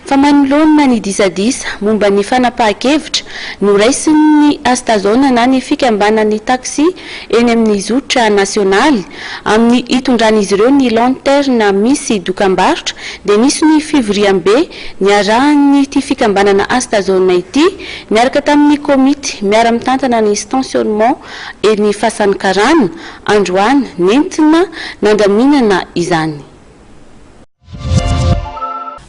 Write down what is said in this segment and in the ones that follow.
fa manoloana ny disadisa momba ny fanapahan-kevitra noraisin'ny Astazona na ny fikambanan'ny taxi eny amin'ny zotra nasionaly amin'ny itondran'izy ireo ny lanterne misy dokam-barotra dia nisy ny fivoriam-be niarahany ity fikambanana Astazona ity miaraka tamin'ny komity miara-mitantana ny stationnement eny Fasankarana androany nentina nandaminana izany.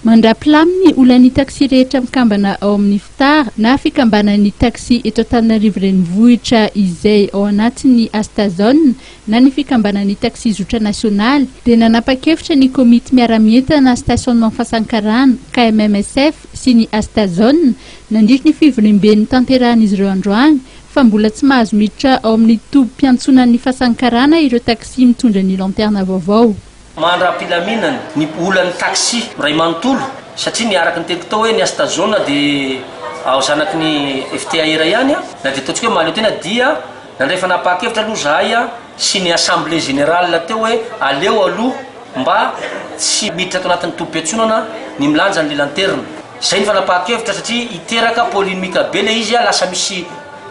Mandra-pilaminy olany taxi rehetra mikambana ao amin'ny fitara na fikambanan'ny taxi eto Antananarivo renivohitra izay ao anatin'ny Astazona na ny fikambanan'ny taxi zotra nasionaly dia nanapa-kevitra ny komity miara-mientana stationnement Fasankarana KMMSF sy ny Astazona nandritra ny fivoriam-ben'ny tanterahan'izy ireo androany fa mbola tsy mahazo miditra ao amin'ny tobim-piantsonan'ny Fasankarana ireo taxi mitondra ny lanterne vaovao. Mandra-pilaminana ny olan'ny taxi ray manontolo satria niaraka ny teny tao hoe ny Astazona dia ao zanaky ny FTAR ihany na dia ataontsika hoe maleo tena dia nandray fanapa-kevitra aloha zahay sy ny assemblée générale teo hoe aleo aloha mba tsy miditra ato anatin'ny tobim-piantsonana ny milanja ny lanterne. Zay ny fanapa-kevitra satria iteraka polémique be le izy lasa misy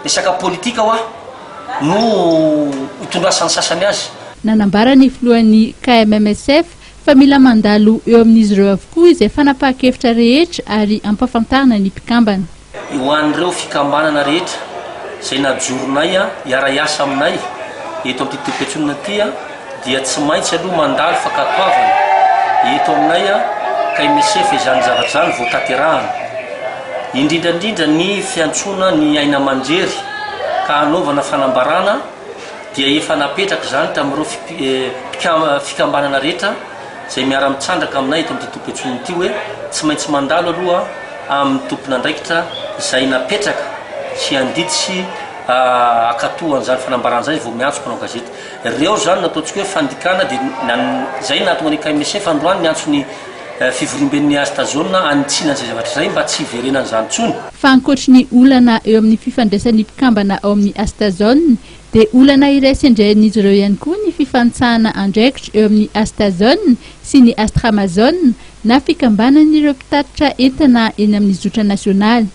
resaka politika no itondrasan'ny sasany azy. Nanambara ny filohan'ny KMMSF fa mila mandalo eo amin'izy ireo avokoa izay fanapahan-kevitra rehetra ary ampafantarina ny mpikambana. Ho an'ireo fikambanana rehetra izay najoronay hiara-iasa aminay eto amin'ny tobim-piantsonana ity dia tsy maintsy aloha mandalo fankatoavana eto aminay KMMSF izany zavatra izany vao tanterahana. Indrindrandrindra ny fiantsona ny aina aman-jery ka hanaovana fanambarana dia efa napetraka izany tamin'ireo fikambanana rehetra izay miara-mitsandraka aminay eto amin'ny tobim-piantsonana ity hoe tsy maintsy mandalo aloha amin'ny tompon'andraikitra izay napetraka sy andiditsy akatohan'izany fanambarana izany vao miantsoko anao gazety. Ireo izany nataontsika hoe fandikana dia izay nahatonga ny KMMSF androany niantso ny fivoriam-ben'ny Astazona anitsina izay zavatra izay mba tsy hiverenana izany intsony. Fa ankoatra ny olana eo amin'ny fifandraisan'ny mpikambana ao amin'ny Astazona dia olana iray sendran'izy ireo ihany koa ny fifantsahana andraikitra eo amin'ny Astazona sy ny Astramazona na fikambanan'ireo mpitatitra entana eny amin'ny zotra nasionaly.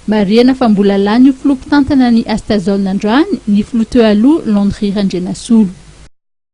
Mariana fa mbola lany io filompitantana ny Astazona androany ny filoha teo aloha Landry Randrenasolo.